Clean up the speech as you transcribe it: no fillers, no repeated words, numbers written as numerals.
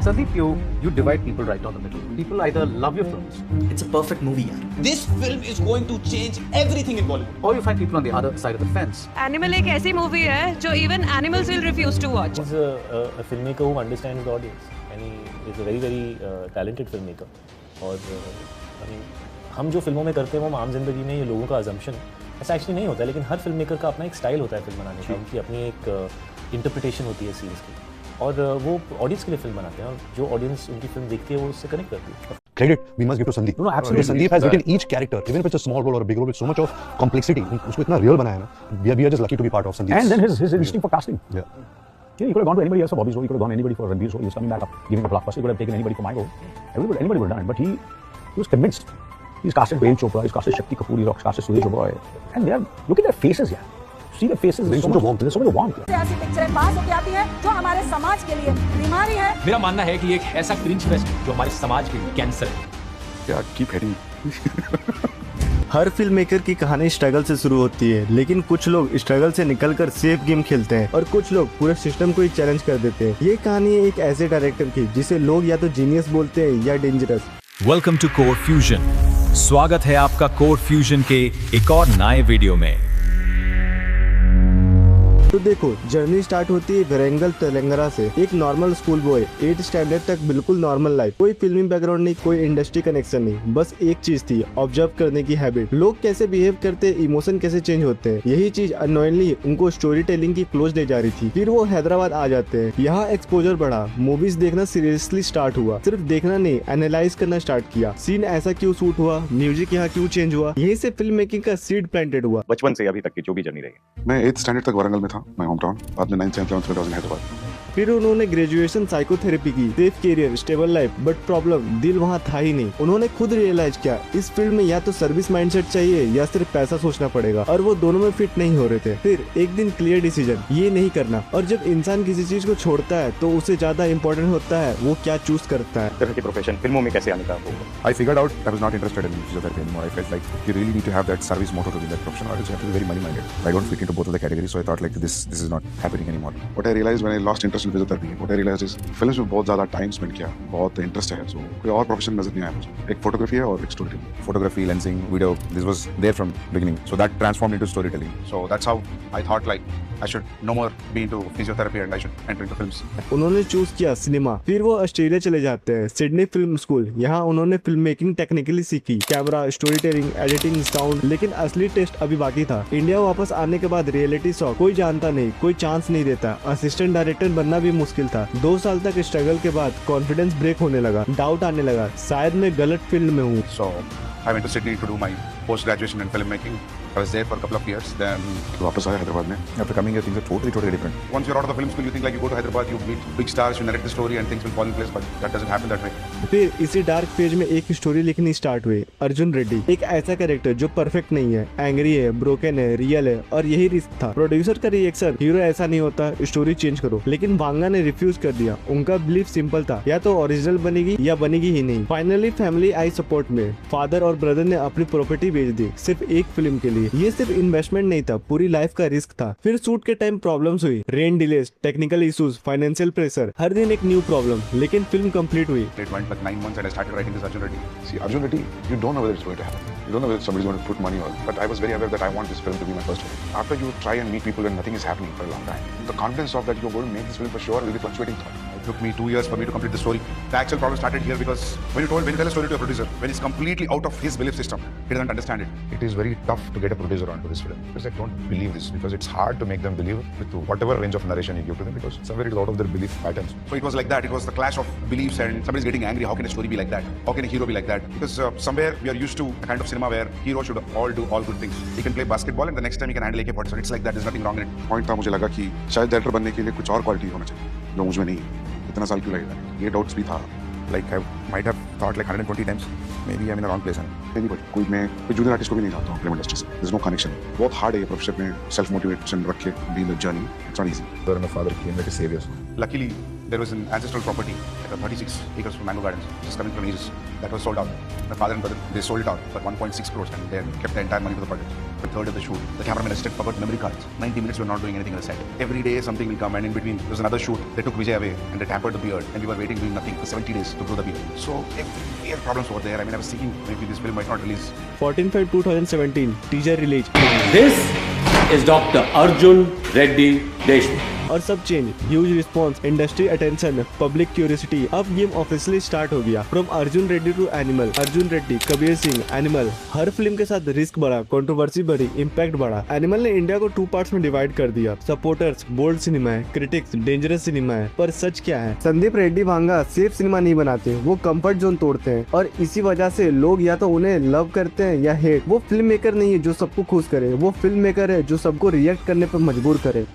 Sandeep, you divide people right down the middle. People either love your films. It's a perfect movie, yaar. This film is going to change everything in Bollywood. Or you find people on the other side of the fence. Animal एक ऐसी movie है जो even animals will refuse to watch. He's a filmmaker who understands the audience and he is a very talented filmmaker. और I mean, हम जो फिल्मों में करते हैं वो आम जिंदगी में ये लोगों का assumption ऐसा एक्चुअली नहीं होता है, लेकिन हर फिल्म मेकर का अपना एक स्टाइल होता है फिल्म बनाने का, उनकी अपनी एक इंटरप्रिटेशन होती है सीन्स की, और वो ऑडियंस के लिए फिल्म बनाते हैं, और जो ऑडियंस उनकी फिल्म देखती है वो उससे कनेक्ट करती है. Credit we must give to Sandeep. No, absolutely. Sandeep has written each character, even if it's a small role or a big role, with so much of complexity. उसको इतना real बनाया ना. We are just lucky to be part of Sandeep. And then his instinct for casting. Yeah. He could have gone to anybody else for Bobby's role. He could have gone anybody for Ranbir's role. He was coming back up, giving a blockbuster. He could have taken anybody for my role. Anybody would have done it. But he was convinced. He's casted Bale Chopra. He's casted Shakti Kapoor. He's casted Suresh Oberoi. And they are, look at their faces, yeah. See the faces. There's so much warmth. There's so much warmth. ऐसी पिक्चरें पास होती आती हैं जो हमारे समाज के लिए बीमारी है. मेरा मानना है कि एक ऐसा क्रिंज फेस्ट जो हमारे समाज के लिए कैंसर है. Yeah, keep heading. हर फिल्म मेकर की कहानी स्ट्रगल से शुरू होती है, लेकिन कुछ लोग स्ट्रगल से निकलकर सेफ गेम खेलते हैं और कुछ लोग पूरे सिस्टम को ही चैलेंज कर देते हैं. ये कहानी है एक ऐसे डायरेक्टर की जिसे लोग या तो जीनियस बोलते हैं या dangerous. Welcome to core fusion. स्वागत है आपका कोर फ्यूजन के एक और नए वीडियो में. तो देखो, जर्नी स्टार्ट होती है वेरेंगल तेलंगाना से. एक normal school boy 8th standard तक बिल्कुल नॉर्मल लाइफ, कोई फिल्मी बैकग्राउंड नहीं, कोई इंडस्ट्री कनेक्शन नहीं, बस एक चीज थी, ऑब्जर्व करने की हैबिट. लोग कैसे बिहेव करते हैं, इमोशन कैसे चेंज होते हैं, यही चीज अननोइंगली उनको स्टोरी टेलिंग की क्लोज ले जा रही थी. फिर वो हैदराबाद आ जाते हैं. यहाँ एक्सपोजर बढ़ा, मूवीज देखना सीरियसली स्टार्ट हुआ. सिर्फ देखना नहीं, एनालाइज करना स्टार्ट किया. सीन ऐसा क्यों शूट हुआ, म्यूजिक यहाँ क्यों चेंज हुआ, यही से फिल्म मेकिंग का सीड प्लांटेड हुआ. बचपन से अभी तक की जो भी जर्नी रही. मैं 8th स्टैंडर्ड तक वारंगल में था, my hometown. बाद में 9th 10th 11th 12th Hyderabad. फिर उन्होंने ग्रेजुएशन साइकोथेरेपी की. Safe career, stable life, but problem दिल वहाँ था ही नहीं. उन्होंने खुद रियलाइज किया इस फील्ड में या तो सर्विस माइंडसेट चाहिए या सिर्फ पैसा सोचना पड़ेगा, और वो दोनों में फिट नहीं हो रहे थे. फिर एक दिन क्लियर डिसीजन, ये नहीं करना. और जब इंसान किसी चीज को छोड़ता है तो उसे ज्यादा इम्पोर्टेंट होता है वो क्या चूज करता है. तरह के प्रोफेशन फिल्मों में कैसे आने का होगा. I figured out I was not interested in physiotherapy anymore. I felt like you really need to have that service motto to be that profession, or else you have to be very money minded. I don't fit into both of the categories, so I thought like this is not happening anymore. What I realized when I lost interest in physiotherapy, what I realized is films में बहुत ज्यादा time spend किया, बहुत interest है, सो कोई और profession नजर नहीं आया मुझे. एक फोटोग्राफी है और एक story telling. Photography, lensing, video, this was there from beginning, so that transformed into story telling. So that's how I thought like I should no more be into physiotherapy and I should enter into films. उन्होंने choose किया cinema. फिर वो Australia चले जाते हैं, Sydney film school. यहाँ उन्होंने film making technically सीखी, camera, story telling, editing, sound. लेकिन असली टेस्ट अभी बाकी था. इंडिया वापस आने के बाद रियलिटी शो, कोई जानता नहीं, कोई चांस नहीं देता. असिस्टेंट डायरेक्टर बनना भी मुश्किल था. 2 साल तक स्ट्रगल के बाद कॉन्फिडेंस ब्रेक होने लगा, डाउट आने लगा, शायद मैं गलत फील्ड में हूँ. So I went to Sydney to do my post graduation in filmmaking. I was there for a couple of years. Then वापस आया हैदराबाद में. After coming here, things are totally different. Once you're out of the film school, you think like you go to Hyderabad, you meet big stars, you narrate the story, and things will fall in place. But that doesn't happen that way. फिर इसी dark phase में एक story लिखनी start हुई. अर्जुन रेड्डी, एक ऐसा character जो perfect नहीं है, एंग्री है, ब्रोकन है, रियल है, और यही रिस्क था. प्रोड्यूसर का रिएक्शन, हीरो ऐसा नहीं होता, स्टोरी चेंज करो. लेकिन वांगा ने रिफ्यूज कर दिया. उनका बिलीफ सिंपल था, या तो ओरिजिनल बनेगी या बनेगी ही नहीं. फाइनली फैमिली आई सपोर्ट में. फादर और ब्रदर ने अपनी प्रॉपर्टी बेच दी सिर्फ एक फिल्म के लिए. ये सिर्फ इन्वेस्टमेंट नहीं था, पूरी लाइफ का रिस्क था. फिर शूट के टाइम प्रॉब्लम्स हुई, rain delays, technical issues, financial pressure, हर दिन एक न्यू प्रॉब्लम. लेकिन फिल्म कंप्लीट हुई. It went like 9 months and I started writing this Arjun Reddy. See, Arjun Reddy, you don't know whether it's going to happen. You don't know whether somebody's going to put money on. But I was very aware that I want this film to be my first film. After you try and meet people and nothing is happening for a long time, the confidence of that you're going to make this film for sure will be fluctuating thought. It took me 2 years for me to complete the story. The actual problem started here because when you tell a story to a producer, when it's completely out of his belief system, he doesn't understand it. It is very tough to get a producer onto this film because they don't believe this, because it's hard to make them believe with whatever range of narration you give to them, because somewhere it's out of their belief patterns. So it was like that. It was the clash of beliefs and somebody's getting angry. How can a story be like that? How can a hero be like that? Because somewhere we are used to a kind of cinema where hero should all do all good things. He can play basketball and the next time he can handle AK-47. It's like that. There's nothing wrong in it. Point था मुझे लगा कि शायद director बनने के लिए कुछ और क्वालिटी होना चाहिए जो मुझ में नहीं है. इतना साल क्यों लगेगा? ये डाउट्स भी था. Like I might have thought like 120 times, maybe I'm in the wrong place. Anybody, कोई मैं कोई जूनियर आर्टिस्ट को भी नहीं जानता हूँ फिल्म इंडस्ट्री से. There's no connection. बहुत हार्ड है ये प्रोफेशन में सेल्फ मोटिवेशन रख के be in the journey. It's not easy. My father came like a savior. Luckily, There was an ancestral property, like a 36 acres from Mango Gardens, which is coming from Aegis, that was sold out. My father and brother, they sold it out for 1.6 crores and they kept the entire money for the project. The third of the shoot, the cameraman assistant forgot memory cards. 90 minutes we were not doing anything on the set. Every day something will come, and in between there was another shoot. They took Vijay away and they tampered the beard, and we were waiting doing nothing for 70 days to grow the beard. So we had problems over there. I mean, I was thinking maybe this film might not release. 14/5/2017 teaser release. This is Dr. Arjun Reddy Deshmukh. और सब change, huge response, industry attention, public curiosity. अब game officially start हो गया। From Arjun Reddy to Animal, Arjun Reddy, Kabir Singh, Animal. हर film के साथ risk बढ़ा, controversy बढ़ी, इम्पैक्ट बढ़ा। एनिमल ने इंडिया को 2 पार्ट्स में डिवाइड कर दिया। सपोर्टर्स बोल्ड सिनेमा है, क्रिटिक्स डेंजरस सिनेमा है। पर सच क्या है? संदीप रेड्डी भांगा सेफ सिनेमा नहीं बनाते, वो कंफर्ट जोन तोड़ते हैं। और इसी वजह से लोग या तो उन्हें लव करते हैं या हेट। वो फिल्म मेकर नहीं है जो सबको खुश करे, वो फिल्म मेकर है जो सबको रिएक्ट करने पर मजबूर करे।